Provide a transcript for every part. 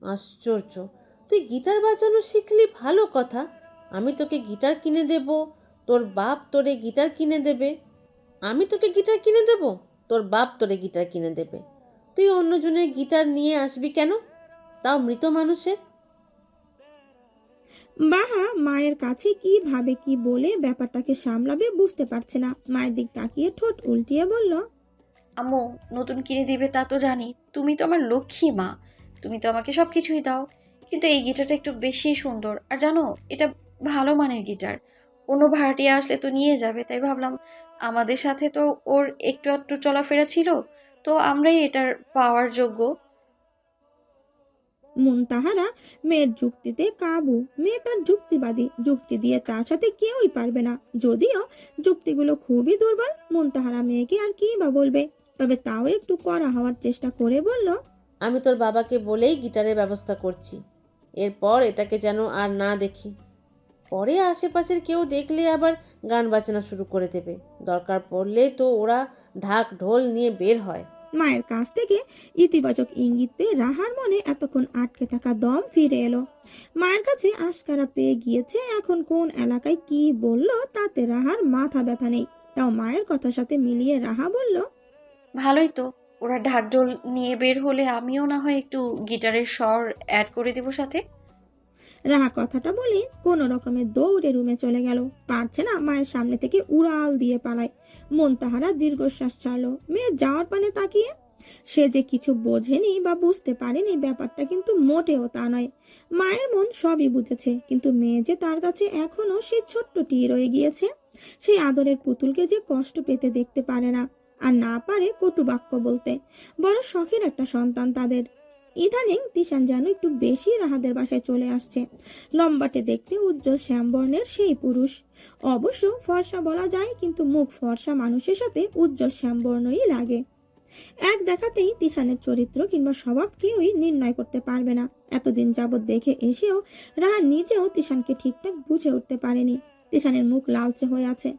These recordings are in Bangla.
আশ্চর্য! তুই গিটার বাজানো শিখলি ভালো কথা। আমি তোকে গিটার কিনে দেব, তোর বাপ তোরে গিটার কিনে দেবে। আমি তোকে গিটার কিনে দেব, তোর বাপ তোরে গিটার কিনে দেবে। তুই অন্যজনের গিটার নিয়ে আসবি কেন, তাও মৃত মানুষের? বাহা মায়ের কাছে কিভাবে কি বলে ব্যাপারটাকে সামলাবে বুঝতে পারছে না। মায়ের দিক তাকিয়ে ঠোঁট উল্টিয়ে বলল, আম্মু নতুন কিনে দিবে তা তো জানি, তুমি তো আমার লক্ষ্মী মা, তুমি তো আমাকে সব কিছুই দাও। কিন্তু এই গিটারটা একটু বেশি সুন্দর, আর জানো এটা ভালো মানের গিটার। অন্য ভাড়াটিয়া আসলে তো নিয়ে যাবে, তাই ভাবলাম আমাদের সাথে তো ওর একটু একটু চলাফেরা ছিল, তো আমরাই এটার পাওয়ার যোগ্য। মুনতাহারা মেয়ের যুক্তিতে কাবু। মেয়ে তার যুক্তিবাদী, যুক্তি দিয়ে তার সাথে কেউই পারবে না। যদিও যুক্তিগুলো খুবই দুর্বল, মুনতাহারা মেয়েকে আর কি বা বলবে। তবে তাও একটু কড়া হওয়ার চেষ্টা করে বলল, আমি তোর বাবাকে বলেই গিটারের ব্যবস্থা করছি। এরপর এটাকে যেন আর না দেখি। পরে আশেপাশের কেউ দেখলে আবার গান বাজনা শুরু করে দেবে। দরকার পড়লে তো ওরা ঢাক ঢোল নিয়ে বের হয়। মায়ের কাছ থেকে ইতিবাচক ইঙ্গিত পেয়ে রাহার মনে এতক্ষণ আটকে থাকা দম ফিরে এলো। মায়ের কাছে আশকারা পেয়ে গিয়েছে, এখন কোন এলাকায় কি বলল তাতে রাহার মাথা ব্যথা নেই। তাও মায়ের কথার সাথে মিলিয়ে রাহা বলল, ভালোই তো, ওরা ঢাকঢোল নিয়ে বের হলে আমিও না হয় একটু গিটারের স্বর অ্যাড করে দেবো সাথে। রাহা কথাটা বলে কোনো রকমে দৌড়ে রুমে চলে গেল। পারছে না মায়ের সামনে থেকে উড়াল দিয়ে পালায়। মন তাহারা দীর্ঘশ্বাস ছাড়লো মেয়ের যাওয়ার পানে তাকিয়ে। সে যে কিছু বোঝেনি বা বুঝতে পারেনি ব্যাপারটা কিন্তু মোটেও তা নয়। মায়ের মন সবই বুঝেছে, কিন্তু মেয়ে যে তার কাছে এখনো সেই ছোট্টটি রয়ে গিয়েছে। সেই আদরের পুতুলকে যে কষ্ট পেতে দেখতে পারে না, আর না পারে কটু বাক্য বলতে। বড় শখের একটা সন্তান তাদের। ইদানিং তিশান যেন একটু বেশি রাহাদের বাসায় চলে আসছে। লম্বাটে দেখতে উজ্জ্বল শ্যামবর্ণের সেই পুরুষ। অবশ্য ফর্সা বলা যায়, কিন্তু মুখ ফর্সা মানুষের সাথে উজ্জ্বল শ্যামবর্ণই লাগে। এক দেখাতেই তিশানের চরিত্র কিংবা স্বভাব কেউই নির্ণয় করতে পারবে না। এতদিন যাবৎ দেখে এসেও রাহা নিজেও তিশানকে ঠিকঠাক বুঝে উঠতে পারেনি। তিশানের মুখ লালচে হয়ে আছে,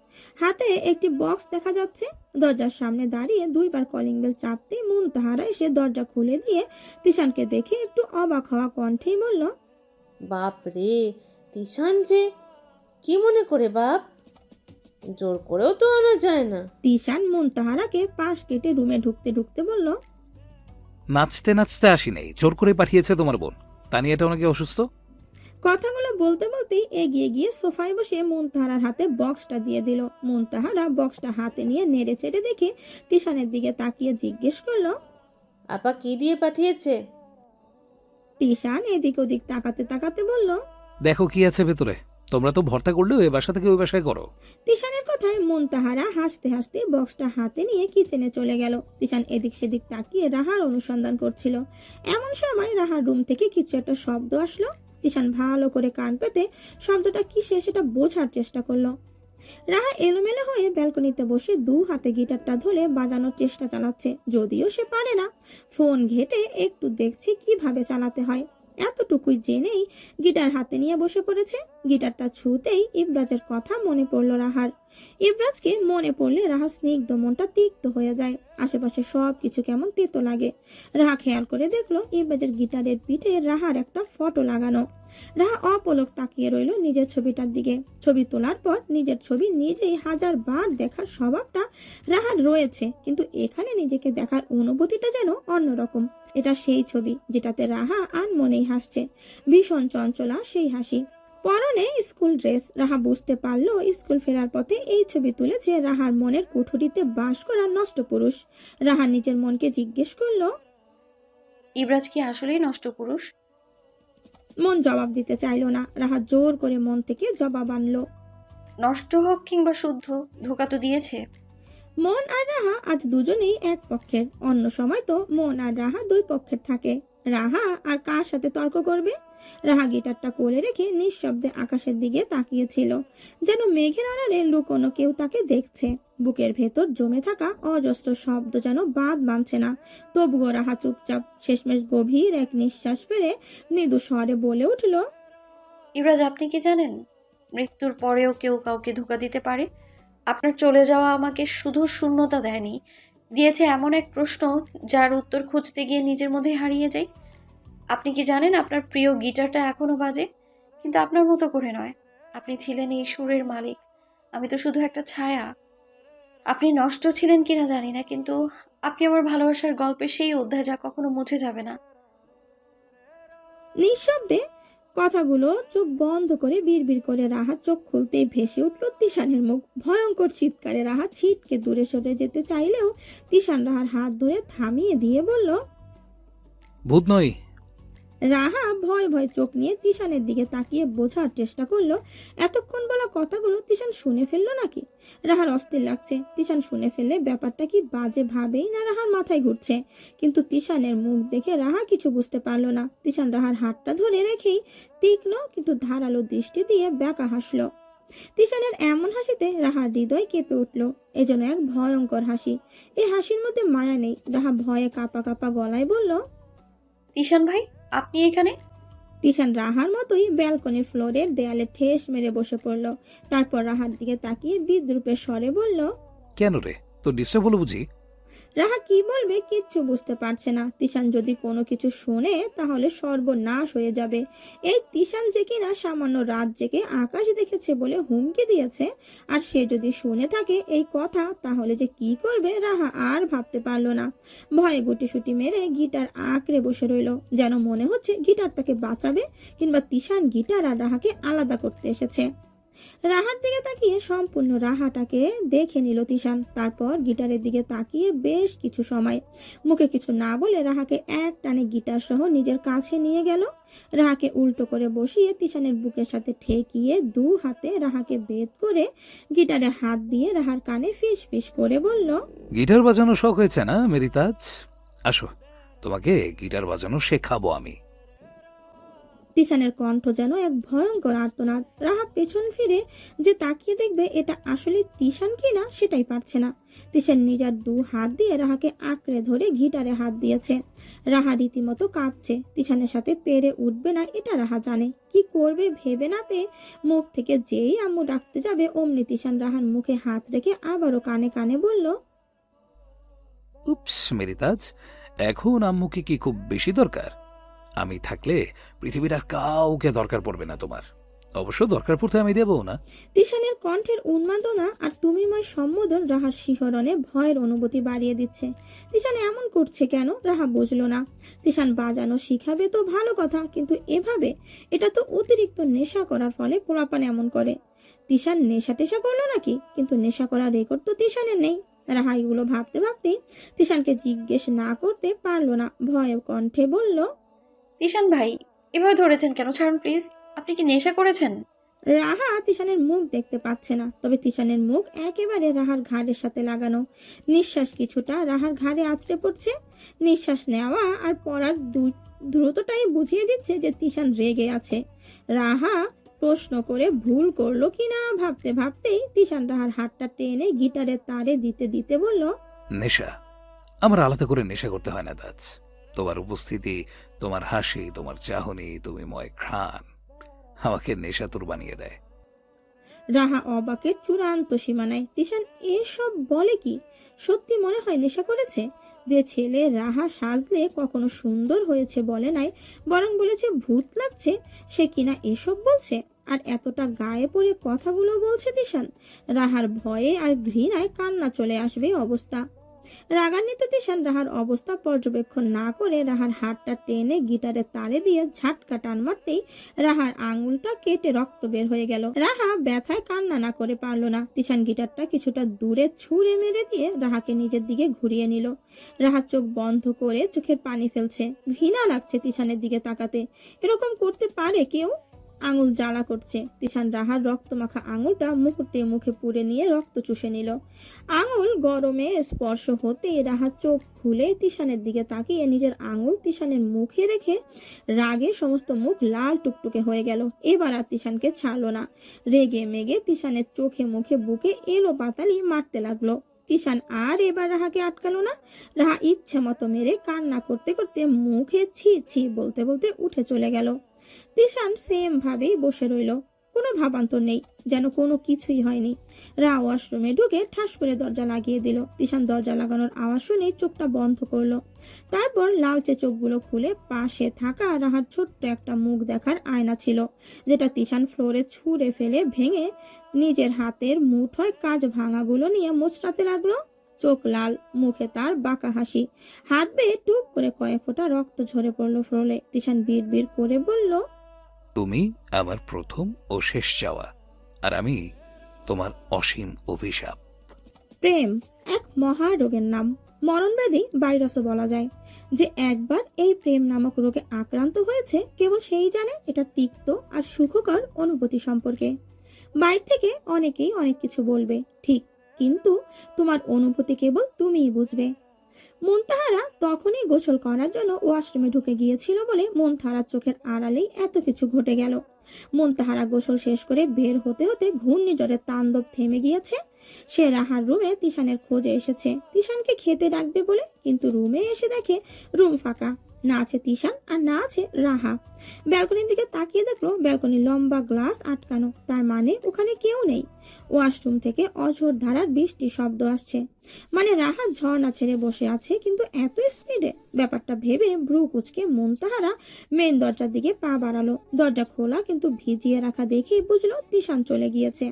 হাতে একটি বক্স দেখা যাচ্ছে। দরজার সামনে দাঁড়িয়ে দুইবার কলিং বেল চাপতেই মুনতাহারা এসে দরজা খুলে দিয়ে তিশানকে দেখে একটু অবাক হওয়া কণ্ঠেই বলল, বাপ রে, তিশান যে! কি মনে করে বাপ? জোর করেও তো আনা যায় না। তিশান মুনতাহারাকে পাশ কেটে রুমে ঢুকতে ঢুকতে বলল, নাচতে নাচতে আসি নাই, জোর করে পাঠিয়েছে তোমার বোন। তানিয়াটা নাকি অসুস্থ। কথাগুলো বলতে বলতেই এগিয়ে গিয়ে সোফায় বসে মুনতাহারার হাতে বক্সটা দিয়ে দিল। মুনতাহারা বক্সটা হাতে নিয়ে নেড়ে চেড়ে দেখে তিশানের দিকে তাকিয়ে জিজ্ঞেস করলো। আপা কি দিয়ে পাঠিয়েছে? তিশান এদিক ওদিক তাকাতে তাকাতে বলল, দেখো কি আছে ভেতরে। তোমরা তো ভর্তা করলেও এ বাসা থেকে ওই বাসায় করো। তিশানের কথায় মুনতাহারা হাসতে হাসতে বক্সটা হাতে নিয়ে কিচেনে চলে গেল। তিশান এদিক সেদিক তাকিয়ে রাহার অনুসন্ধান করছিল। এমন সময় রাহার রুম থেকে কিছু একটা শব্দ আসলো। তিশান ভালো করে কান পেতে শব্দটা কিসে সেটা বোঝার চেষ্টা করলো। রাহা এলোমেলো হয়ে ব্যালকনিতে বসে দু হাতে গিটারটা ধরে বাজানোর চেষ্টা চালাচ্ছে, যদিও সে পারে না। ফোন ঘেটে একটু দেখছে কিভাবে চালাতে হয়, এতটুকুই জেনেই গিটার হাতে নিয়ে বসে পড়েছে। গিটারটা ছুঁতেই ইবরাজের কথা মনে পড়ল রাহার। ইবরাজকে মনে পড়লে রাহার স্নিগ্ধ মনটা তিক্ত হয়ে যায়। আশেপাশে সব কিছু কেমন তেতো লাগে। রাহা খেয়াল করে দেখলো ইবরাজের গিটারের পিঠে রাহার একটা ফটো লাগানো। রাহা অপলক তাকিয়ে রইল নিজের ছবিটার দিকে। ছবি তোলার পর নিজের ছবি নিজেই হাজার বার দেখার স্বভাবটা রাহার রয়েছে, কিন্তু এখানে নিজেকে দেখার অনুভূতিটা যেন অন্যরকম। এটা সেই ছবি যেটাতে রাহা আনমনেই হাসছে, ভীষণ চঞ্চলা সেই হাসি। পরনে স্কুল ড্রেস। রাহা বুঝতে পারলো স্কুল ফেরার পথে এই ছবি তুলেছে রাহার মনের কুঠুরিতে বাস করা নষ্ট পুরুষ। রাহা নিজের মনকে জিজ্ঞেস করলো। ইবরাজ কি আসলেই নষ্ট পুরুষ? মন জবাব দিতে চাইলো না। রাহা জোর করে মন থেকে জবাব আনলো। নষ্ট হোক কিংবা শুদ্ধ, ধোকা তো দিয়েছে। মন আর রাহা আজ দুজনেই এক পক্ষের। অন্য সময় তো মন আর রাহা দুই পক্ষের থাকে। রাহা আর কার সাথে তর্ক করবে? রাহা গিটারটা কোলে রেখে নিঃশব্দে আকাশের দিকে তাকিয়েছিল, যেন মেঘের আড়ালে লুকোনো কেউ তাকে দেখছে। বুকের ভেতর জমে থাকা অজস্র শব্দ যেন বাদ মানছে না। তবুও রাহা চুপচাপ। শেষমেশ গভীর এক নিঃশ্বাস ফেলে মৃদু স্বরে বলে উঠল, ইবরাজ আপনি কি জানেন, মৃত্যুর পরেও কেউ কাউকে ধোকা দিতে পারে? আপনার চলে যাওয়া আমাকে শুধু শূন্যতা দেয়নি, দিয়েছে এমন এক প্রশ্ন যার উত্তর খুঁজতে গিয়ে নিজের মধ্যে হারিয়ে যাই। আপনি কি জানেন আপনার প্রিয় গিটারটা এখনো বাজে, কিন্তু আপনার মতো করে নয়। আপনি ছিলেন এই সুরের মালিক, আমি তো শুধু একটা ছায়া। আপনি নষ্ট ছিলেন কিনা জানি না, কিন্তু আপনি আমার ভালোবাসার গল্পের সেই অধ্যায় যা কখনো মুছে যাবে না। নিঃশব্দে কথাগুলো চোখ বন্ধ করে বিড়বিড় করে রাহা চোখ খুলতেই ভেসে উঠল তিশানের মুখ। ভয়ঙ্কর চিৎকারে রাহা ছিটকে দূরে সরে যেতে চাইলেও তিশান রাহার হাত ধরে থামিয়ে দিয়ে বলল। ভূত নই। রাহা ভয় ভয় চোখ নিয়ে তিশানের দিকে তাকিয়ে বোঝার চেষ্টা করলো এতক্ষণ বলা কথাগুলো তিশান শুনে ফেললো নাকি। রাহার অস্থির লাগছে, তিশান শুনে ফেললে ব্যাপারটা কি বাজে ভাবেই না রাহার মাথায় ঘুরছে। কিন্তু তিশানের মুখ দেখে রাহা কিছু বুঝতে পারলো না। তিশান রাহার হাতটা ধরে রেখেই তীক্ষ্ণ কিন্তু ধারালো দৃষ্টি দিয়ে ব্যাকা হাসলো। তিশানের এমন হাসিতে রাহার হৃদয় কেঁপে উঠল। এজন্য এক ভয়ঙ্কর হাসি। এই হাসির মধ্যে মায়া নেই। রাহা ভয়ে কাঁপা কাঁপা গলায় বলল। তিশান ভাই, আপনি এখানে? তিশান রাহার মতোই ব্যালকনির ফ্লোরে দেয়ালে ঠেস মেরে বসে পড়ল। তারপর রাহার দিকে তাকিয়ে বিদ্রুপের স্বরে বলল। কেন রে, তোর ডিস্টার্ব হলো বুঝি? রাহা কি বলবে কিচ্ছু বুঝতে পারছে না। তিশান যদি কোনো কিছু শোনে তাহলে সর্বনাশ হয়ে যাবে। এই তিশান যে কিনা সামান্য রাত জেগে আকাশ দেখেছে বলে হুমকি দিয়েছে, আর সে যদি শুনে থাকে এই কথা, তাহলে যে কি করবে রাহা আর ভাবতে পারলো না। ভয়ে গুটিসুটি মেরে গিটার আঁকড়ে বসে রইল, যেন মনে হচ্ছে গিটার তাকে বাঁচাবে, কিংবা তিশান গিটার আর রাহাকে আলাদা করতে এসেছে। রাহার দিকে তাকিয়ে সম্পূর্ণ রাহাটাকে দেখে নিল তিশান। তারপর গিটারের দিকে তাকিয়ে বেশ কিছু সময় মুখে কিছু না বলে রাহাকে এক টানে গিটার সহ নিজের কাছে নিয়ে গেল। রাহাকে উল্টো করে বসিয়ে তিশানের বুকের সাথে ঠেকিয়ে দু হাতে রাহাকে বেদ করে গিটারে হাত দিয়ে রাহার কানে ফিস ফিস করে বলল। গিটার বাজানো শখ হয়েছে না মেরিতাজ? আসো, তোমাকে গিটার বাজানো শেখাবো আমি। তিশানের কণ্ঠ যেন এক ভয়ঙ্কর আর্তনাদ। রাহা পেছন ফিরে যে তাকিয়ে দেখবে এটা আসলে তিশান কিনা সেটাই পারছে না। তিশান নিজের দু হাত দিয়ে রাহাকে আঁকড়ে ধরে গিটারে হাত দিয়েছে। রাহা রীতিমতো কাঁপছে। তিশানের সাথে পেরে উঠবে না এটা রাহা জানে। কি করবে ভেবে না পেয়ে মুখ থেকে যেই আম্মু ডাকতে যাবে অমনি তিশান রাহার মুখে হাত রেখে আবারও কানে কানে বলল। উপস মেরিতাজ, এখন আম্মুকে কি খুব বেশি দরকার? আমি থাকলে পৃথিবীর আর কাউকে দরকার পড়বে না তোমার। অবশ্য দরকার পড়তে আমি দেবো না। তিশানের কণ্ঠের উন্মাদনা আর তুমিময় সম্বোধন রাহার শিহরণে ভয়ের অনুভূতি বাড়িয়ে দিচ্ছে। তিশান এমন করছে কেন রাহা বুঝলো না। তিশান বাজানো শিখাবে তো ভালো কথা, কিন্তু এভাবে এটা তো অতিরিক্ত নেশা করার ফলে পোড়াপান এমন করে। তিশান নেশা টেশা করলো নাকি? কিন্তু নেশা করার রেকর্ড তো তিশানের নেই। রাহা এগুলো ভাবতে ভাবতেই তিশানকে জিজ্ঞেস না করতে পারলো না, ভয়ে কণ্ঠে বলল। তিশান ভাই, এভাবে ধরেছেন কেন? ছাড়ুন প্লিজ। আপনি কি নেশা করেছেন? রাহা তিশানের মুখ দেখতে পাচ্ছে না, তবে তিশানের মুখ একেবারে রাহার ঘাড়ের সাথে লাগানো। নিঃশ্বাস কিছুটা রাহার ঘাড়ে আছড়ে পড়ছে। নিঃশ্বাস নেওয়া আর পড়ার দ্রুতটাই বুঝিয়ে দিচ্ছে যে তিশান রেগে আছে। রাহা প্রশ্ন করে ভুল করলো কিনা ভাবতে ভাবতেই তিশান রাহার হাতটা টেনে গিটারের তারে দিতে দিতে বলল। নেশা আমার আলাদা করে নেশা করতে হয় না তাজ। তোমার উপস্থিতি, তোমার হাসি, তোমার চাহনি, তুমি ময় ঘ্রাণ আমাকে নেশাতুর বানিয়ে দেয়। রাহা অবাকের চূড়ান্ত সীমানায়। তিশান এসব বলে কি? সত্যি মনে হয় নেশা করেছে? যে ছেলে রাহা সাজলে কখনো সুন্দর হয়েছে বলে নাই, বরং বলেছে ভূত লাগছে, সে কিনা এসব বলছে? আর এতটা গায়ে পড়ে কথাগুলো বলছে তিশান। রাহার ভয়ে আর ঘৃণায় কান্না চলে আসবে অবস্থা। রাগান্বিত তিশান রাহার অবস্থা পর্যবেক্ষণ না করে রাহার হাতটা টেনে গিটারের তারে দিয়ে ঝাটকা টান মারতেই রাহার আঙুলটা কেটে রক্ত বের হয়ে গেল। রাহা ব্যথায় কান্না না করে পারল না। তিশান গিটারটা কিছুটা দূরে ছুঁড়ে মেরে দিয়ে রাহাকে নিজের দিকে ঘুরিয়ে নিল। রাহার চোখ বন্ধ করে চোখের পানি ফেলছে। ঘৃণা লাগছে তিশানের দিকে তাকাতে। এরকম করতে পারে কেউ? আঙুল জ্বালা করছে। তিশান রাহার রক্তমাখা আঙুলটা মুহূর্তে মুখে পুরে নিয়ে রক্ত চুষে নিল। আঙুল গরমে স্পর্শ হতে রাহার চোখ খুলে তিশানের দিকে তাকিয়ে নিজের আঙুল তিশানের মুখে রেখে রাগে সমস্ত মুখ লাল টুকটুকে হয়ে গেল। এবার আর তিশানকে ছাড়লো না। রেগে মেগে তিশানের চোখে মুখে বুকে এলো পাতালি মারতে লাগলো। তিশান আর এবার রাহাকে আটকালো না। রাহা ইচ্ছে মতো মেরে কান্না করতে করতে মুখে ছি ছি বলতে বলতে উঠে চলে গেল। তিশান সেম ভাবেই বসে রইল। কোনো ভাবান্তর নেই, যেন কোনো কিছুই হয়নি। রাহা ওয়াশরুমে ঢুকে ঠাস করে দরজা লাগিয়ে দিল। তিশান দরজা লাগানোর আওয়াজ শুনে চোখটা বন্ধ করলো। তারপর লালচে চোখগুলো খুলে পাশে থাকা রাহার ছোট্ট একটা মুখ দেখার আয়না ছিল, যেটা তিশান ফ্লোরে ছুঁড়ে ফেলে ভেঙে নিজের হাতের মুঠোয় কাজ ভাঙাগুলো নিয়ে মোচড়াতে লাগলো। চোখ লাল, মুখে তার বাঁকা হাসি, হাত বেয়ে টুপ করে কয়েক ফোঁটা রক্ত ঝরে পড়লো ফ্লোরে। তিশান বিড় করে বলল, তুমি আমার প্রথম ও শেষ চাওয়া, আর আমি তোমার অসীম অভিশাপ। প্রেম এক মহা রোগের নাম, মরণব্যাধি ভাইরাসও বলা যায়। যে একবার এই প্রেম নামক রোগে আক্রান্ত হয়েছে, কেবল সেই জানে এটা তিক্ত আর সুখকর অনুভূতি সম্পর্কে। বাইরে থেকে অনেকেই অনেক কিছু বলবে, ঠিক, কিন্তু তোমার অনুভূতি কেবল তুমিই বুঝবে। মুনতাহারা তখনই গোসল করার জন্য ওয়াশরুমে ঢুকে গিয়েছিল বলে মুনতাহারার চোখের আড়ালেই এত কিছু ঘটে গেল। মুনতাহারা গোসল শেষ করে বের হতে হতে ঘূর্ণিঝড়ের তাণ্ডব থেমে গিয়েছে। সে রাহার রুমে তিশানের খোঁজে এসেছে তিশানকে খেতে ডাকবে বলে, কিন্তু রুমে এসে দেখে রুম ফাঁকা, না আছে তিশান আর না আছে রাহা। ব্যালকনির দিকে তাকিয়ে দেখলো ব্যালকনির লম্বা গ্লাস আটকানো, তার মানে ওখানে কেউ নেই। ওয়াশরুম থেকে অঝোর ধারার বৃষ্টির শব্দ আসছে, মানে রাহা ঝর্ণা ছেড়ে বসে আছে, কিন্তু এত স্পিডে। ব্যাপারটা ভেবে ভ্রু কুচকে মুনতাহারা মেন দরজার দিকে পা বাড়ালো। দরজা খোলা কিন্তু ভিজিয়ে রাখা দেখেই বুঝলো তিশান চলে গিয়েছে।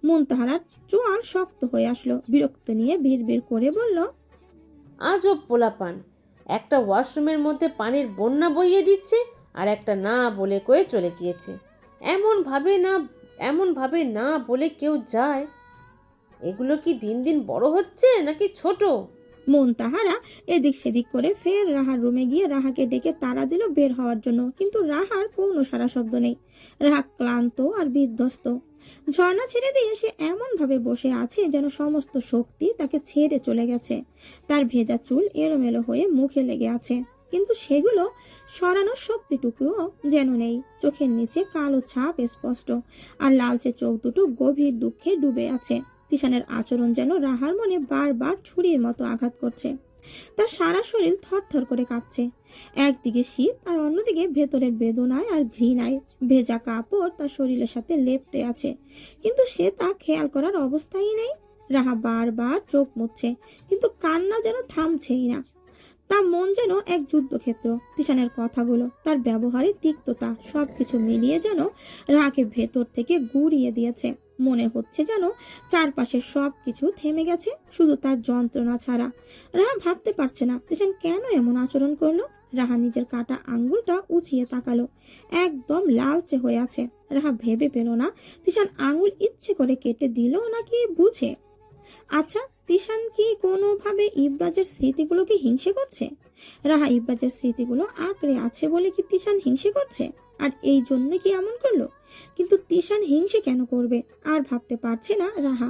মুনতাহারার চোয়াল শক্ত হয়ে আসলো, বিরক্ত নিয়ে বিড় করে বলল, আজব পোলাপান, একটা ওয়াশরুমের মধ্যে পানির বন্যা বইয়ে দিচ্ছে, আর একটা না বলে কয়ে চলে গিয়েছে। এমন ভাবে না বলে কেউ যায়? এগুলো কি দিন দিন বড় হচ্ছে নাকি ছোট? মুনতাহারা এদিক সেদিক করে ফের রাহার রুমে গিয়ে রাহাকে ডেকে তাড়া দিল বের হওয়ার জন্য, কিন্তু রাহার কোনো সারা শব্দ নেই। রাহা ক্লান্ত আর বিধ্বস্ত। ঝর্ণা ছেড়ে দিয়ে সে এমন ভাবে বসে আছে যেন সমস্ত শক্তি তাকে ছেড়ে চলে গেছে। তার ভেজা চুল এলোমেলো হয়ে মুখে লেগে আছে, কিন্তু সেগুলো সরানোর শক্তিটুকুও যেন নেই। চোখের নিচে কালো ছাপ স্পষ্ট, আর লালচে চোখ দুটো গভীর দুঃখে ডুবে আছে। তিশানের আচরণ যেন রাহার মনে বারবার ছুরির মতো আঘাত করছে। তার সারা শরীর থরথর করে কাঁপছে, একদিকে শীত আর অন্যদিকে ভেতরের বেদনায় আর ঘৃণায়। ভেজা কাপড় তার শরীরের সাথে লেপ্টে আছে, কিন্তু সে তা খেয়াল করার অবস্থায় নেই। রাহা বারবার চোখ মুছছে, কিন্তু কান্না যেন থামছেই না। তার মন যেন এক যুদ্ধক্ষেত্র। তিশানের কথাগুলো, তার ব্যবহারের তিক্ততা, সবকিছু মিলিয়ে যেন রাহাকে ভেতর থেকে গুঁড়িয়ে দিয়েছে। মনে হচ্ছে যেন চারপাশের সবকিছু থেমে গেছে, শুধু তার যন্ত্রণা ছাড়া। রাহা ভাবতে পারছে না তিশান কেন এমন আচরণ করলো। রাহা নিজের কাটা আঙ্গুলটা উঁচিয়ে তাকালো, একদম লালচে হয়ে আছে। রাহা ভেবে পেল না তিশান আঙ্গুল ইচ্ছে করে কেটে দিল নাকি বুঝে। আচ্ছা, তিশান কি কোনোভাবে ইব্রাজের স্মৃতিগুলোকে হিংসে করছে? রাহা ইব্রাজের স্মৃতিগুলো আঁকড়ে আছে বলে কি তিশান হিংসে করছে, আর এই জন্য কি এমন করলো? কিন্তু তিশান হিংসে কেন করবে আর ভাবতে পারছে না রাহা।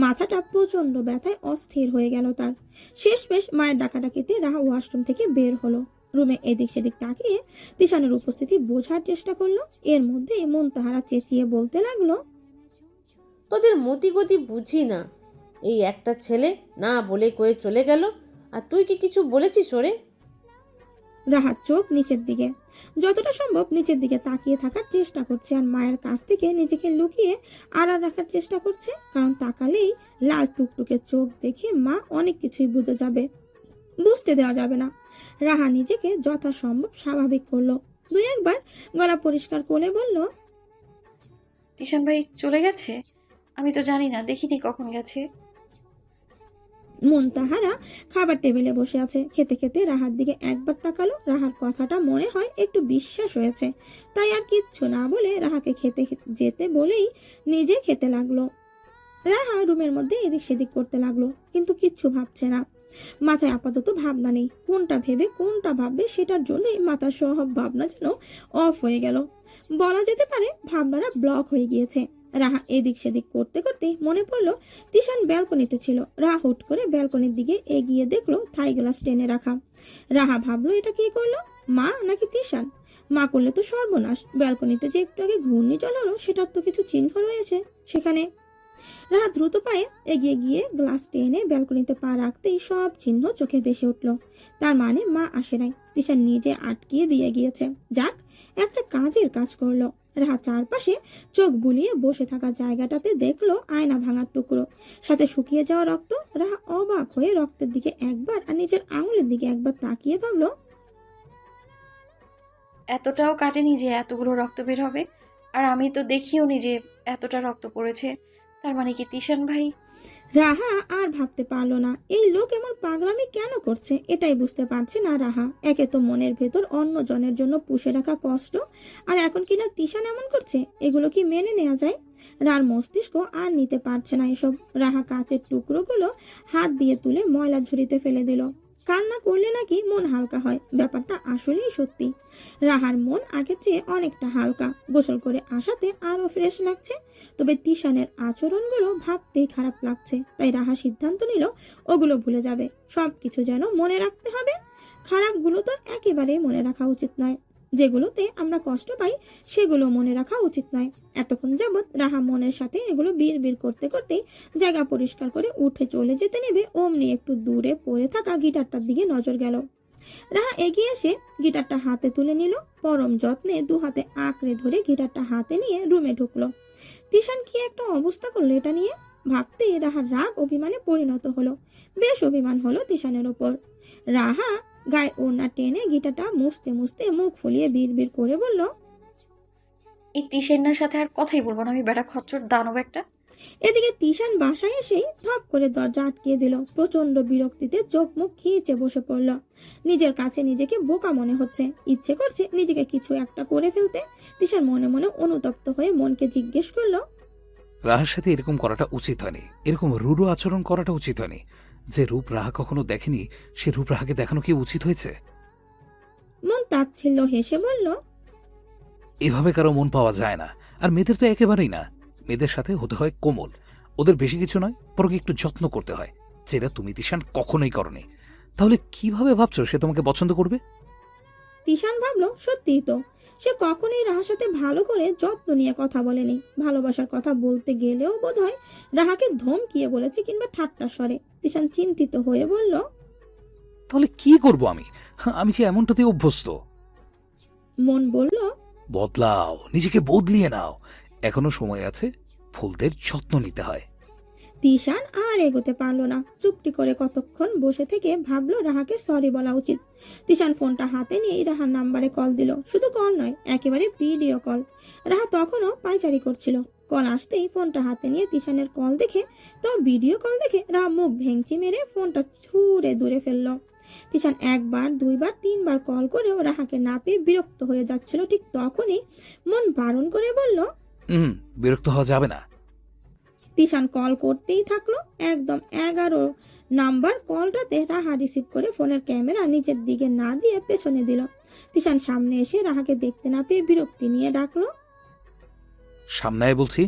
মাথাটা প্রচন্ড ব্যথায় অস্থির হয়ে গেল তার। শেষমেশ মায়ের ডাকাডাকিতে রাহা ওয়াশরুম থেকে বের হলো। রুমে এদিক সেদিক তাকিয়ে তিশানের উপস্থিতি বোঝার চেষ্টা করলো। এর মধ্যে মুনতাহারা চেঁচিয়ে বলতে লাগলো, তোদের মতিগতি বুঝি না। এই একটা ছেলে না বলে কয়ে চলে গেল, আর তুই কি কিছু বলেছিস ওরে? রাহাত চোখ নিচের দিকে, যতটা সম্ভব নিচের দিকে তাকিয়ে থাকার চেষ্টা করছে, আর মায়ের কাছ থেকে নিজেকে লুকিয়ে আড়াল রাখার চেষ্টা করছে, কারণ তাকালেই লাল টুকটুকে চোখ দেখে মা অনেক কিছুই বুঝে যাবে, বুঝতে দেওয়া যাবে না। রাহা নিজেকে যথাসম্ভব স্বাভাবিক করলো। দুই একবার গলা পরিষ্কার করে বলল, তিশান ভাই চলে গেছে? আমি তো জানি না, দেখিনি কখন গেছে। মুনতাহারা খাবার টেবিলে বসে আছে, খেতে খেতে রাহার দিকে একবার তাকালো। রাহার কথাটা মনে হয় একটু বিশ্বাস হয়েছে, তাই আর কিচ্ছু না বলে রাহাকে খেতে যেতে বলেই নিজে খেতে লাগলো। রাহা রুমের মধ্যে এদিক সেদিক করতে লাগলো, কিন্তু কিচ্ছু ভাবছে না। মাথায় আপাতত ভাবনা নেই, কোনটা ভেবে কোনটা ভাববে সেটার জন্যই মাথার সব ভাবনা যেন অফ হয়ে গেল। বলা যেতে পারে ভাবনাটা ব্লক হয়ে গিয়েছে। রাহা এদিক সেদিক করতে করতে মনে পড়লো তিশান ব্যালকনিতে ছিল। রাহা হুট করে ব্যালকনির দিকে এগিয়ে দেখলো থাই গ্লাস টেনে রাখা। রাহা ভাবলো এটা কি করলো, মা নাকি তিশান? মা করলে তো সর্বনাশ। ব্যালকনিতে যে একটু আগে ঘূর্ণিঝড় হলো সেটার তো কিছু চিহ্ন রয়েছে সেখানে। রাহা দ্রুত পায়ে এগিয়ে গিয়ে গ্লাস টেনে ব্যালকনিতে পা রাখতেই সব চিহ্ন চোখে ভেসে উঠলো। তার মানে মা আসে নাই, তিশান নিজে আটকিয়ে দিয়ে গিয়েছে। যাক, একটা কাজের কাজ করলো। রাহা চারপাশে চোখ বুলিয়ে বসে থাকা জায়গাটাতে দেখলো আয়না ভাঙার টুকরো, সাথে শুকিয়ে যাওয়া রক্ত। রাহা অবাক হয়ে রক্তের দিকে একবার আর নিজের আঙুলের দিকে একবার তাকিয়ে ভাবলো, এতটাও কাটেনি যে এতগুলো রক্ত বের হবে। আর আমি তো দেখিও নি যে এতটা রক্ত পড়েছে। তার মানে কি তিশান ভাই? রাহা আর ভাবতে পারলো না এই লোক এমন পাগলামি কেন করছে, এটাই বুঝতে পারছে না রাহা। একে তো মনের ভেতর অন্য জনের জন্য পুষে রাখা কষ্ট, আর এখন কিনা তিশান এমন করছে, এগুলো কি মেনে নেওয়া যায়? রার মস্তিষ্ক আর নিতে পারছে না এসব। রাহা কাচের টুকরোগুলো হাত দিয়ে তুলে ময়লার ঝুড়িতে ফেলে দিল। কান্না করলে নাকি মন হালকা হয়, ব্যাপারটা আসলেই সত্যি। রাহার মন আগের চেয়ে অনেকটা হালকা, গোসল করে আসাতে আরো ফ্রেশ লাগছে। তবে তিশানের আচরণগুলো ভাবতেই খারাপ লাগছে, তাই রাহা সিদ্ধান্ত নিল ওগুলো ভুলে যাবে, সবকিছু যেন মনে রাখতে হবে। খারাপগুলো তো একেবারেই মনে রাখা উচিত নয়, যেগুলোতে আমরা কষ্ট পাই সেগুলো মনে রাখা উচিত নয়। এতক্ষণ যাবৎ রাহা মনের সাথে এগুলো বিড় করতে করতেই জায়গা পরিষ্কার করে উঠে চলে যেতে নেবে, অমনি একটু দূরে পড়ে থাকা গিটারটার দিকে নজর গেল। রাহা এগিয়ে এসে গিটারটা হাতে তুলে নিল, পরম যত্নে দু হাতে আঁকড়ে ধরে গিটারটা হাতে নিয়ে রুমে ঢুকলো। তিশান কি একটা অবস্থা করলো এটা নিয়ে ভাবতে রাহার রাগ অভিমানে পরিণত হলো। বেশ অভিমান হলো তিশানের ওপর। রাহা গায়ে ওড়না টেনে গিটারটা মুছতে মুছতে মুখ ফুলিয়ে বিড় করে বলল, এই তিশান্নার সাথে আর কথাই বলবো না আমি, বেটা খচ্চর দানব একটা। এদিকে তিশান বাসায় এসেই ধপ করে দরজা আটকিয়ে দিল। প্রচন্ড বিরক্তিতে চোখ মুখ খিঁচে বসে পড়ল। নিজের কাছে নিজেকে বোকা মনে হচ্ছে, ইচ্ছে করছে নিজেকে কিছু একটা করে ফেলতে। তিশান মনে মনে অনুতপ্ত হয়ে মনকে জিজ্ঞেস করলো, রাহার সাথে এরকম করাটা উচিত হয়নি, এরকম রূঢ় আচরণ করাটা উচিত হয়নি। যে রূপ রাহা কখনো দেখেনি সে রূপ রাহাকে দেখানো কি উচিত হয়েছে? মন তাচ্ছিল্য হেসে বলল, এভাবে কারো মন পাওয়া যায় না। আর মেয়েদের তো একেবারেই না। মেয়েদের সাথে হতে হয় কোমল, ওদের বেশি কিছু নয়, বরং একটু যত্ন করতে হয়, যেটা তুমি তিশান কখনোই করনি। তাহলে কিভাবে ভাবছো সে তোমাকে পছন্দ করবে? তিশান ভাবলো সত্যিই তো, সে কখনোই রাহার সাথে ভালো করে যত্ন নিয়ে কথা বলেনি। ভালোবাসার কথা বলতে গেলেও বোধহয় রাহাকে ধমকিয়ে বলেছে কিংবা ঠাট্টা স্বরে। তিশান চিন্তিত হয়ে বলল, তাহলে কি করব আমি? আমি যে এমনটাতে অভ্যস্ত। মন বলল, বদলাও, নিজেকে বদলিয়ে নাও, এখনো সময় আছে, ফুলদের যত্ন নিতে হয়। তিশান আর এগোতে পারলো না। চুপটি করে কতক্ষণ বসে থেকে ভাবলো রাহাকে সরি বলা উচিত। তিশান ফোনটা হাতে নিয়ে রাহার নাম্বারে কল দিল। শুধু কল নয়, একেবারে ভিডিও কল। রাহা তখনও পায়চারি করছিল। কল আসতেই ফোনটা হাতে নিয়ে তিশানের কল দেখে, তো ভিডিও কল দেখে রাহা মুখ ভেঙচি মেরে ফোনটা ছুঁড়ে দূরে ফেললো। তিশান একবার দুইবার তিনবার কল করেও রাহাকে না পেয়ে বিরক্ত হয়ে যাচ্ছিল। ঠিক তখনই মন বারণ করে বলল, বিরক্ত হওয়া যাবে না। তিশান কল করতেই থাকলো। একদম 11 নাম্বার কলটাতে রাহা রিসিভ করে ফোনের ক্যামেরা নিচের দিকে না দিয়ে পেছনে দিল। তিশান সামনে এসে রাহাকে দেখতে না পেয়ে বিরক্তি নিয়ে ডাকলো। সামনে আয় বলছি।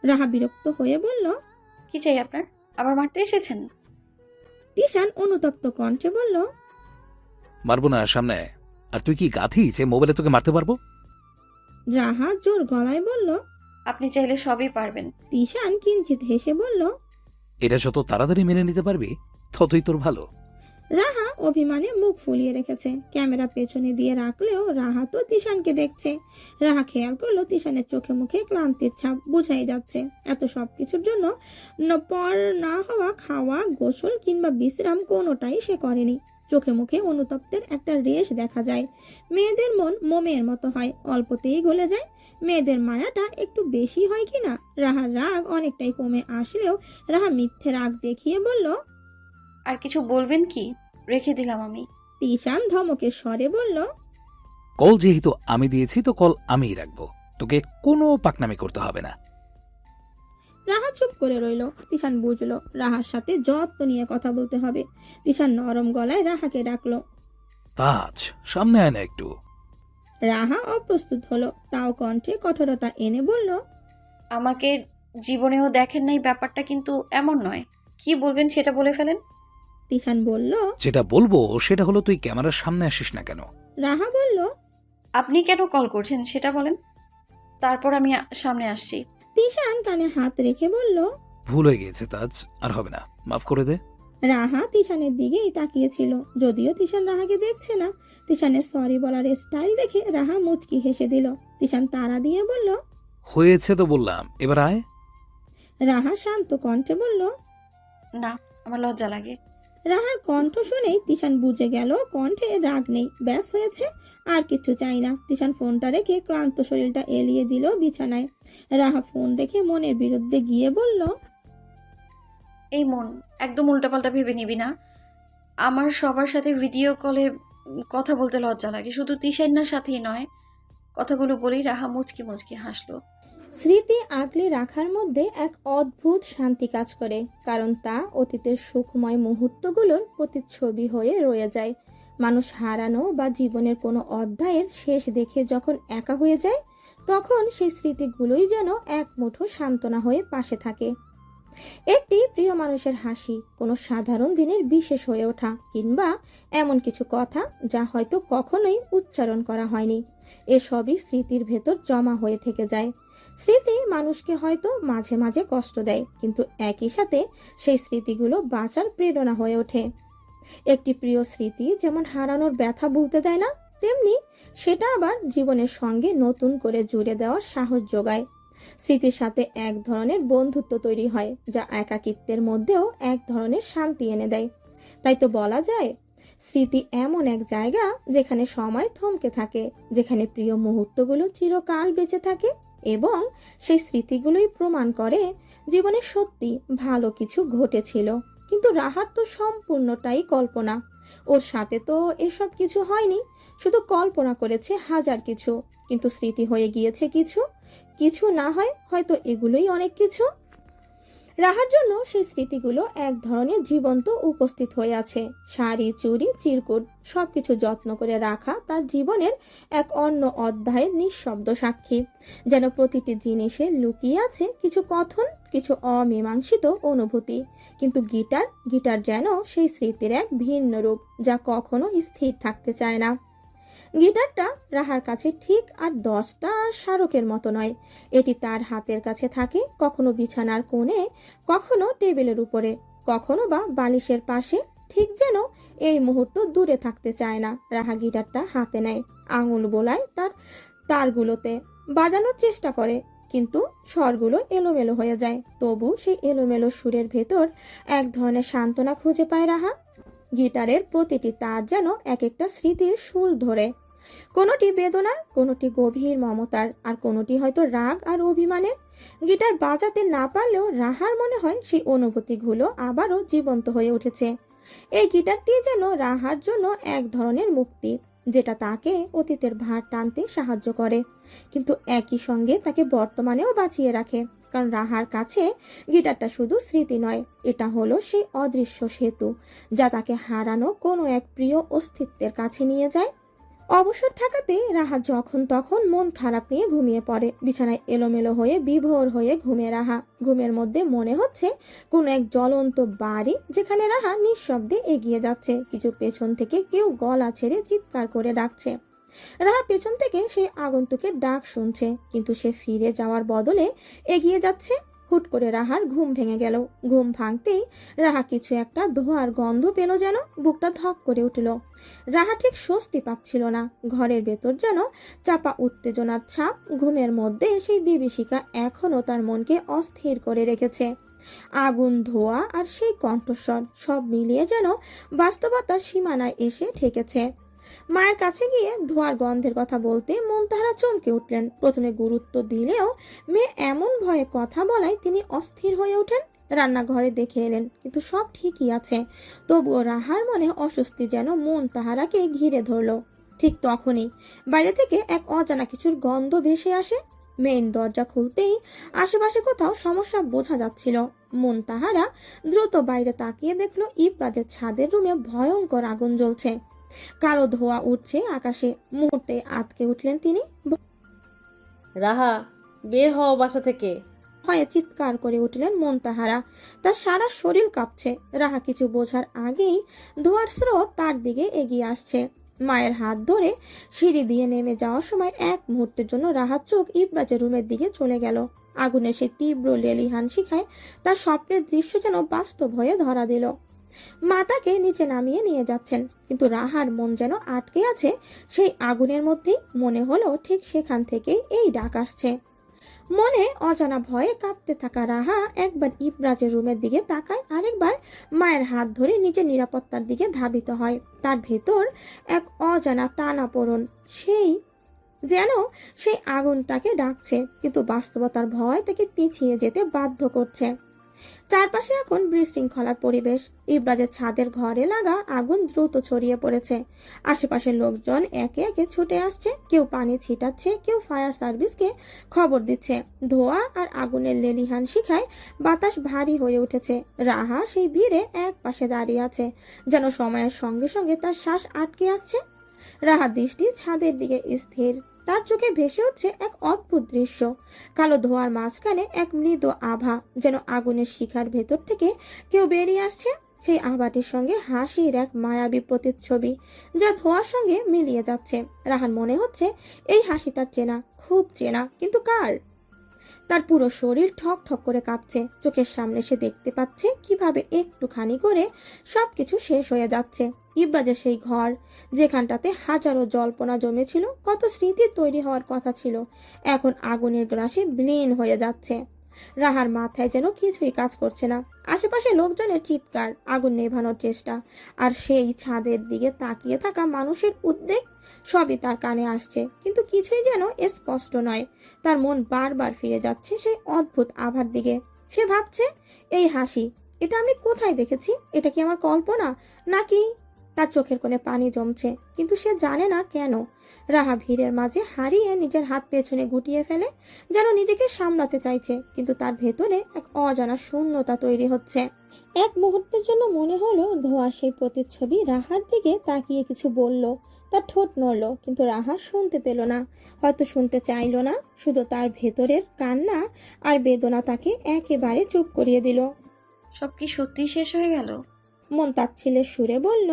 রাহা বিরক্ত হয়ে বলল, কি চাই আপনার? আবার মারতে এসেছেন? তিশান অনুতপ্ত কণ্ঠে বলল, মারবো না, সামনে আয়। আর তুই কি গাথি যে মোবাইলে তোকে মারতে পারবো? রাহা জোর গলায় বলল। আপনি চাইলে সবই পারবেন। তিশান কিঞ্চিত হেসে বলল, এটা যত তাড়াতাড়ি মেনে নিতে পারবি ততই তোর ভালো। রাহা অভিমানে মুখ ফুলিয়ে রেখেছে। ক্যামেরা পেছনে দিয়ে রাখলেও রাহা তো তিশানকে দেখছে। রাহা খেয়াল করলো তিশানের চোখে মুখে ক্লান্তির ছাপ বোঝাই যাচ্ছে। এত সবকিছুর জন্য পর না হওয়া খাওয়া, গোসল কিংবা বিশ্রাম কোনোটাই সে করেনি। চোখে মুখে অনুতপ্তের একটা রেশ দেখা যায়। মেয়েদের মন মোমের মতো হয়, অল্পতেই গলে যায়। মেয়েদের মায়াটা একটু বেশি হয় কিনা। রাহার রাগ অনেকটাই কমে আসলেও রাহা মিথ্যে রাগ দেখিয়ে বলল, আর কিছু বলবেন কি? রেখে দিলাম আমি। তিশান ধমকের স্বরে বলল, কল যেহেতু আমি দিয়েছি তো কল আমিই রাখবো, তোকে কোনো পাকনামি করতে হবে না। রাহা চুপ করে রইল। তিশান বুঝলো রাহার সাথে যত্ন নিয়ে কথা বলতে হবে। তিশান নরম গলায় রাহাকে ডাকলো। তাজ, সামনে আয় না একটু। রাহা অপ্রস্তুত হলো, তাও কণ্ঠে কঠোরতা এনে বলল, আমাকে জীবনেও দেখেন নাই, ব্যাপারটা কিন্তু এমন নয়। কি বলবেন সেটা বলে ফেলেন। তিশান বলল। যেটা বলবো সেটা হলো তুই ক্যামেরার সামনে আসিস না কেন। রাহা বলল, আপনি কেন কল করছেন সেটা বলেন, তারপর আমি সামনে আসছি। তিশান কানে হাত রেখে বলল, ভুল হয়ে গিয়েছে তাজ, আর হবে না, মাফ করে দে। রাহা তিশানের দিকেই তাকিয়েছিল, যদিও তিশান রাহাকে দেখছে না। তিশানের সরি বলার স্টাইল দেখে রাহা মুচকি হেসে দিল। তিশান তাড়া দিয়ে বলল, হয়েছে তো বললাম, এবার আয়। রাহা শান্ত কণ্ঠে বলল। না, আমার লজ্জা লাগে। রাহার কণ্ঠ শুনেই তিশান বুঝে গেল কণ্ঠে রাগ নেই, ব্যাস হয়েছে, আর কিছু চাই না। তিশান ফোনটা রেখে ক্লান্ত শরীরটা এলিয়ে দিল বিছানায়। রাহা ফোন রেখে মনের বিরুদ্ধে গিয়ে বলল, এই মন, একদম উল্টাপাল্টা ভেবে নিবি না। আমার সবার সাথে ভিডিও কলে কথা বলতে লজ্জা লাগে, শুধু তিশান্নার সাথেই নয়। কথাগুলো বলেই রাহা মুচকি মুচকি হাসলো। স্মৃতি আগলে রাখার মধ্যে এক অদ্ভুত শান্তি কাজ করে, কারণ তা অতীতের সুখময় মুহূর্তগুলোর প্রতিচ্ছবি হয়ে রয়ে যায়। মানুষ হারানো বা জীবনের কোনো অধ্যায়ের শেষ দেখে যখন একা হয়ে যায়, তখন সেই স্মৃতিগুলোই যেন এক মুঠো সান্ত্বনা হয়ে পাশে থাকে। একটি প্রিয় মানুষের হাসি, কোনো সাধারণ দিনের বিশেষ হয়ে ওঠা, কিংবা এমন কিছু কথা যা হয়তো কখনোই উচ্চারণ করা হয়নি, এসবই স্মৃতির ভেতর জমা হয়ে থেকে যায়। স্মৃতি মানুষকে হয়তো মাঝে মাঝে কষ্ট দেয়, কিন্তু একই সাথে সেই স্মৃতিগুলো বাঁচার প্রেরণা হয়ে ওঠে। একটি প্রিয় স্মৃতি যেমন হারানোর ব্যথা ভুলতে দেয় না, তেমনি সেটা আবার জীবনের সঙ্গে নতুন করে জুড়ে দেওয়ার সাহস যোগায়। স্মৃতির সাথে এক ধরনের বন্ধুত্ব তৈরি হয়, যা একাকিত্বের মধ্যেও এক ধরনের শান্তি এনে দেয়। তাই তো বলা যায়, স্মৃতি এমন এক জায়গা যেখানে সময় থমকে থাকে, যেখানে প্রিয় মুহূর্তগুলো চিরকাল বেঁচে থাকে, এবং সেই স্মৃতিগুলোই প্রমাণ করে জীবনে সত্যি ভালো কিছু ঘটেছিল। কিন্তু রাহার তো সম্পূর্ণটাই কল্পনা। ওর সাথে তো এসব কিছু হয়নি, শুধু কল্পনা করেছে হাজার কিছু, কিন্তু স্মৃতি হয়ে গিয়েছে কিছু। কিছু না হয় হয়তো এগুলোই অনেক কিছু। রাহার জন্য সেই স্মৃতিগুলো এক ধরনের জীবন্ত উপস্থিত হয়ে আছে। শাড়ি, চুড়ি, চিরকুট সবকিছু যত্ন করে রাখা তার জীবনের এক অন্য অধ্যায়ের নিঃশব্দ সাক্ষী। যেন প্রতিটি জিনিসে লুকিয়ে আছে কিছু কথন, কিছু অমীমাংসিত অনুভূতি। কিন্তু গিটার যেন সেই স্মৃতির এক ভিন্ন রূপ, যা কখনো স্থির থাকতে চায় না। গিটারটা রাহার কাছে ঠিক আর 10টা স্মারকের মতো নয়। এটি তার হাতের কাছে থাকে, কখনো বিছানার কোণে, কখনো টেবিলের উপরে, কখনো বা বালিশের পাশে, ঠিক যেন এই মুহূর্ত দূরে থাকতে চায় না। রাহা গিটারটা হাতে নেয়, আঙুল বোলায় তার তারগুলোতে, বাজানোর চেষ্টা করে, কিন্তু স্বরগুলো এলোমেলো হয়ে যায়। তবু সেই এলোমেলো সুরের ভেতর এক ধরনের সান্ত্বনা খুঁজে পায় রাহা। গিটারের প্রতিটি তার যেন এক একটা স্মৃতির শুল ধরে, কোনোটি বেদনার, কোনোটি গভীর মমতার, আর কোনোটি হয়তো রাগ আর অভিমানের। গিটার বাজাতে না পারলেও রাহার মনে হয় সেই অনুভূতিগুলো আবারও জীবন্ত হয়ে উঠেছে। এই গিটারটি যেন রাহার জন্য এক ধরনের মুক্তি, যেটা তাকে অতীতের ভার টানতে সাহায্য করে, কিন্তু একই সঙ্গে তাকে বর্তমানেও বাঁচিয়ে রাখে। কারণ রাহার কাছে গিটারটা শুধু স্মৃতি নয়, এটা হলো সেই অদৃশ্য সেতু, যা তাকে হারানো কোনো এক প্রিয় অস্তিত্বের কাছে নিয়ে যায়। অবসর থাকাতে রাহা যখন তখন মন খারাপ নিয়ে ঘুমিয়ে পড়ে। বিছানায় এলোমেলো হয়ে বিভোর হয়ে ঘুমে রাহা। ঘুমের মধ্যে মনে হচ্ছে কোনো এক জ্বলন্ত বাড়ি, যেখানে রাহা নিঃশব্দে এগিয়ে যাচ্ছে। কিছু পেছন থেকে কেউ গলা ছেড়ে চিৎকার করে ডাকছে। রাহা পেছন থেকে সেই আগন্তুকের ডাক শুনছে, কিন্তু সে ফিরে যাওয়ার বদলে এগিয়ে যাচ্ছে। হুট করে রাহার ঘুম ভেঙে গেল। ঘুম ভাঙতেই রাহা কিছু একটা ধোঁয়ার গন্ধ পেল, যেন বুকটা ধক করে উঠল। রাহা ঠিক স্বস্তি পাচ্ছিল না। ঘরের ভেতর যেন চাপা উত্তেজনার ছাপ। ঘুমের মধ্যে সেই বিভীষিকা এখনো তার মনকে অস্থির করে রেখেছে। আগুন, ধোঁয়া আর সেই কণ্ঠস্বর, সব মিলিয়ে যেন বাস্তবতার সীমানায় এসে ঠেকেছে। মায়ের কাছে গিয়ে ধোঁয়ার গন্ধের কথা বলতে মুনতাহারা চমকে উঠলেন। প্রথমে গুরুত্ব দিলেও মেয়ে এমন ভয়ে কথা বলায় তিনি অস্থির হয়ে ওঠেন। রান্নাঘরে দেখে এলেন, কিন্তু সব ঠিকই আছে। তবুও রাহার মনে অস্বস্তি যেন মুনতাহারাকে ঘিরে ধরল। ঠিক তখনই বাইরে থেকে এক অজানা কিছুর গন্ধ ভেসে আসে। মেইন দরজা খুলতেই আশেপাশে কোথাও সমস্যা বোঝা যাচ্ছিল। মুনতাহারা দ্রুত বাইরে তাকিয়ে দেখলো ইপ্রাজের ছাদের রুমে ভয়ঙ্কর আগুন জ্বলছে। কালো ধোঁয়া উঠছে আকাশে। মুহূর্তে আটকে উঠলেন তিনি। রাহা, বের হও বাসা থেকে। ভয়ে চিৎকার করে উঠলেন মুনতাহারা। তার সারা শরীর কাঁপছে। রাহা কিছু বোঝার আগেই ধোঁয়ার স্রোত তার দিকে এগিয়ে আসছে। মায়ের হাত ধরে সিঁড়ি দিয়ে নেমে যাওয়ার সময় এক মুহূর্তের জন্য রাহার চোখ ইব্রাজের রুমের দিকে চলে গেল। আগুনের সেই তীব্র লেলিহান শিখায় তার স্বপ্নের দৃশ্য যেন বাস্তব হয়ে ধরা দিল। মাতাকে নিচে নামিয়ে নিয়ে যাচ্ছেন, কিন্তু রাহার মন যেন আটকে আছে সেই আগুনের মধ্যেই। মনে হলো ঠিক সেখান থেকেই এই ডাক আসছে। মনে অজানা ভয়ে কাঁপতে থাকা রাহা একবার ইবরাজের রুমের দিকে তাকায়, আরেকবার মায়ের হাত ধরে নিজের নিরাপত্তার দিকে ধাবিত হয়। তার ভেতর এক অজানা টানাপোড়েন, যেন সেই আগুনটাকে ডাকছে, কিন্তু বাস্তবতার ভয় তাকে পিছিয়ে যেতে বাধ্য করছে। চারপাশে এখন বিশৃঙ্খলার পরিবেশ। ইবরাজের ছাদের ঘরে লাগা আগুন দ্রুত ছড়িয়ে পড়েছে। আশেপাশের লোকজন একে একে ছুটে আসছে, কেউ পানি ছিটাচ্ছে, কেউ ফায়ার সার্ভিসকে খবর দিচ্ছে। ধোঁয়া আর আগুনের লেলিহান শিখায় বাতাস ভারী হয়ে উঠেছে। রাহা সেই ভিড়ে এক পাশে দাঁড়িয়ে আছে, যেন সময়ের সঙ্গে সঙ্গে তার শ্বাস আটকে আসছে। রাহা দৃষ্টি ছাদের দিকে স্থির। তার চোখে ভেসে উঠছে এক অদ্ভুত দৃশ্য। কালো ধোঁয়ার মাঝখানে এক মৃদু আভা, যেন আগুনের শিখার ভেতর থেকে কেউ বেরিয়ে আসছে। সেই আভাটির সঙ্গে হাসির এক মায়াবী প্রতিচ্ছবি, যা ধোঁয়ার সঙ্গে মিলিয়ে যাচ্ছে। রাহার মনে হচ্ছে এই হাসি তার চেনা, খুব চেনা, কিন্তু কার? তার পুরো শরীর ঠক ঠক করে কাঁপছে। চোখের সামনে সে দেখতে পাচ্ছে কিভাবে একটুখানি করে সবকিছু শেষ হয়ে যাচ্ছে। ইবরাজের সেই ঘর, যেখানটাতে হাজারো জল্পনা জমেছিল, কত স্মৃতি তৈরি হওয়ার কথা ছিল, এখন আগুনের গ্রাসে বিলীন হয়ে যাচ্ছে। রাহার মাথায় যেন কিছুই কাজ করছে না। আশেপাশে লোকজনের চিৎকার, আগুন নেভানোর চেষ্টা, আর সেই ছাদের দিকে তাকিয়ে থাকা মানুষের উদ্বেগ, সবই তার কানে আসছে, কিন্তু কিছুই যেন স্পষ্ট নয়। তার মন বারবার ফিরে যাচ্ছে সেই অদ্ভুত আভার দিকে। সে ভাবছে, এই হাসি, এটা আমি কোথায় দেখেছি? এটা কি আমার কল্পনা, নাকি? তার চোখের কোণে পানি জমছে, কিন্তু সে জানে না কেন। রাহা ভিড়ের মাঝে হারিয়ে নিজের হাত পেছনে গুটিয়ে ফেলে, যেন নিজেকে সামলাতে চাইছে, কিন্তু তার ভেতরে এক অজানা শূন্যতা তৈরি হচ্ছে। এক মুহূর্তের জন্য মনে হলো ধোঁয়া সেই প্রতিচ্ছবি রাহার দিকে তাকিয়ে কিছু বলল। তার ঠোঁট নড়ল, কিন্তু রাহা শুনতে পেল না, হয়তো শুনতে চাইল না। শুধু তার ভেতরের কান্না আর বেদনা তাকে একেবারে চুপ করিয়ে দিল। সব কি সত্যি শেষ হয়ে গেল? মন তাচ্ছিলের সুরে বলল,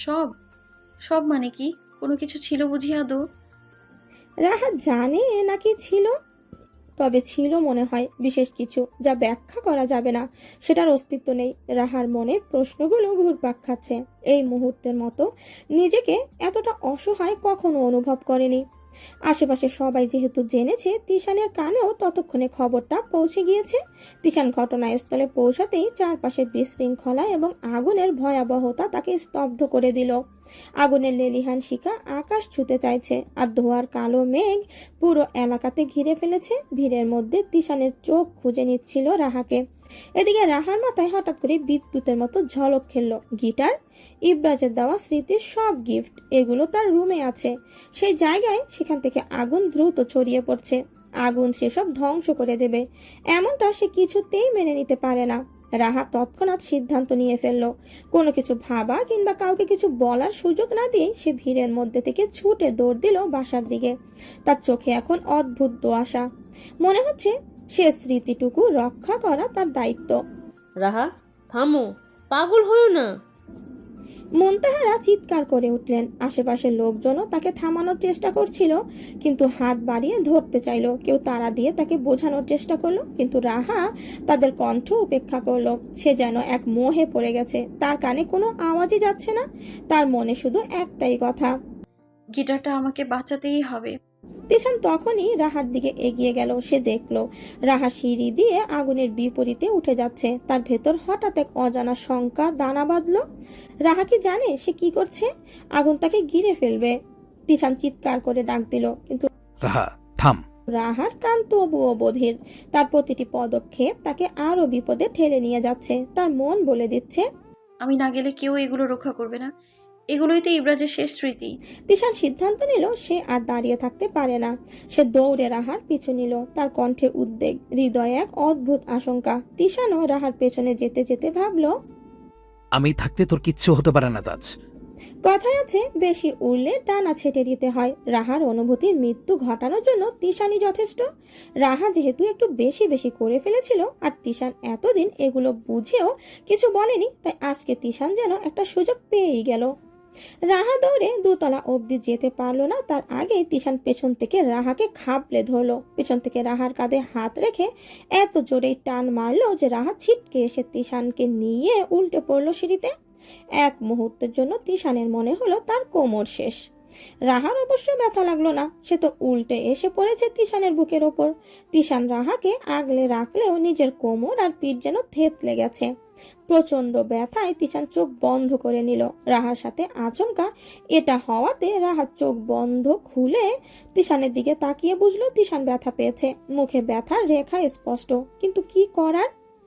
সব? সব মানে কি? কোনো কিছু ছিল বুঝি আদৌ? রাহা জানে নাকি ছিল, তবে ছিল মনে হয় বিশেষ কিছু, যা ব্যাখ্যা করা যাবে না। সেটার অস্তিত্ব নেই। রাহার মনের প্রশ্নগুলো ঘুরপাক খাচ্ছে। এই মুহূর্তের মতো নিজেকে এতটা অসহায় কখনো অনুভব করেনি। আশেপাশে সবাই যেহেতু জেনেছে, তিশানের কানেও ততক্ষণে খবরটা পৌঁছে গিয়েছে। তিশান ঘটনাস্থলে পৌঁছাতেই চারপাশের বিশৃঙ্খলা এবং আগুনের ভয়াবহতা তাকে স্তব্ধ করে দিল। আগুনের লেলিহান শিখা আকাশ ছুঁতে চাইছে, আর ধোঁয়ার কালো মেঘ পুরো এলাকাতে ঘিরে ফেলেছে। ভিড়ের মধ্যে তিশানের চোখ খুঁজে নিচ্ছিল রাহাকে। এদিকে রাহার মাথায় হঠাৎ করে বিদ্যুতের মতো ঝলক খেলল। গিটার, ইবরাজের দেওয়া স্মৃতির সব গিফট, এগুলো তার রুমে আছে। সেই জায়গায় সেখান থেকে আগুন দ্রুত ছড়িয়ে পড়ছে। আগুন সেসব ধ্বংস করে দেবে, এমনটা সে কিছুতেই মেনে নিতে পারে না। রাহা তৎক্ষণাৎ সিদ্ধান্ত নিয়ে ফেলল। কোনো কিছু ভাবা কিংবা কাউকে কিছু বলার সুযোগ না দিয়ে সে ভিড়ের মধ্যে থেকে ছুটে দৌড় দিল বাসার দিকে। তার চোখে এখন অদ্ভুত দোয়াশা। মনে হচ্ছে সে স্মৃতিটুকু রক্ষা করা তার দায়িত্ব। রাহা, থামো, পাগল হয়েও না। মুনতাহারা চিৎকার করে উঠলেন। আশেপাশের লোকজনও তাকে থামানোর চেষ্টা করছিল, কিন্তু হাত বাড়িয়ে ধরতে চাইলো। কেউ তাড়া দিয়ে তাকে বোঝানোর চেষ্টা করলো, কিন্তু রাহা তাদের কণ্ঠ উপেক্ষা করলো। সে যেন এক মোহে পড়ে গেছে। তার কানে কোনো আওয়াজই যাচ্ছে না। তার মনে শুধু একটাই কথা, গিটারটা আমাকে বাঁচাতেই হবে। তিশান তখনই রাহার দিকে এগিয়ে গেল। সে দেখলো রাহা সিঁড়ি দিয়ে আগুনের বিপরীতে উঠে যাচ্ছে। তার ভেতর হঠাৎ এক অজানা শঙ্কা দানা বাঁধলো। রাহা কি জানে সে কি করছে? আগুন তাকে ঘিরে ফেলবে। তিশান চিৎকার করে ডাক দিল, কিন্তু রাহা, থাম। রাহার কান তবুও বধির। তার প্রতিটি পদক্ষেপ তাকে আরো বিপদে ঠেলে নিয়ে যাচ্ছে। তার মন বলে দিচ্ছে, আমি না গেলে কেউ এগুলো রক্ষা করবে না। এগুলোই তো ইবরাজের শেষ স্মৃতি। তিশান সিদ্ধান্ত নিল সে আর দাঁড়িয়ে থাকতে পারে না। সে দৌড়ে রাহার পিছু নিল। তার কণ্ঠে উদ্বেগ, হৃদয়ে এক অদ্ভুত আশঙ্কা। তিশানও রাহার পেছনে যেতে যেতে ভাবলো, আমি থাকতে তোর কিচ্ছু হতে পারে না তাজ। কথায় আছে, বেশি উড়লে ডানা ছেটে দিতে হয়। রাহার অনুভূতির মৃত্যু ঘটানোর জন্য তিশানই যথেষ্ট। রাহা যেহেতু একটু বেশি বেশি করে ফেলেছিল, আর তিশান এতদিন এগুলো বুঝেও কিছু বলেনি, তাই আজকে তিশান যেন একটা সুযোগ পেয়েই গেল। রাহা দৌড়ে দোতলা অবধি যেতে পারলো না, তার আগেই তিশান পেছন থেকে রাহাকে খাবলে ধরলো। পেছন থেকে রাহার কাঁধে হাত রেখে এত জোরে টান মারলো যে রাহা ছিটকে এসে তিশানকে নিয়ে উল্টে পড়লো সিঁড়িতে। এক মুহূর্তের জন্য তিশানের মনে হলো তার কোমর শেষ। রাহার অবশ্য ব্যথা লাগলো না, সে তো উল্টে এসে পড়েছে তিশানের বুকের ওপর। তিশান রাহাকে আগলে রাখলেও নিজের কোমর আর পিঠ যেন থেতলে গেছে। প্রচন্ড ব্যথায় তিশান চোখ বন্ধ করে নিল। রাহার সাথে আচমকা এটা হওয়াতে রাহার চোখ বন্ধ খুলে তিশানের দিকে তাকিয়ে বুঝলো তিশান ব্যথা পেয়েছে। মুখে ব্যথার রেখা স্পষ্ট, কিন্তু কি করার।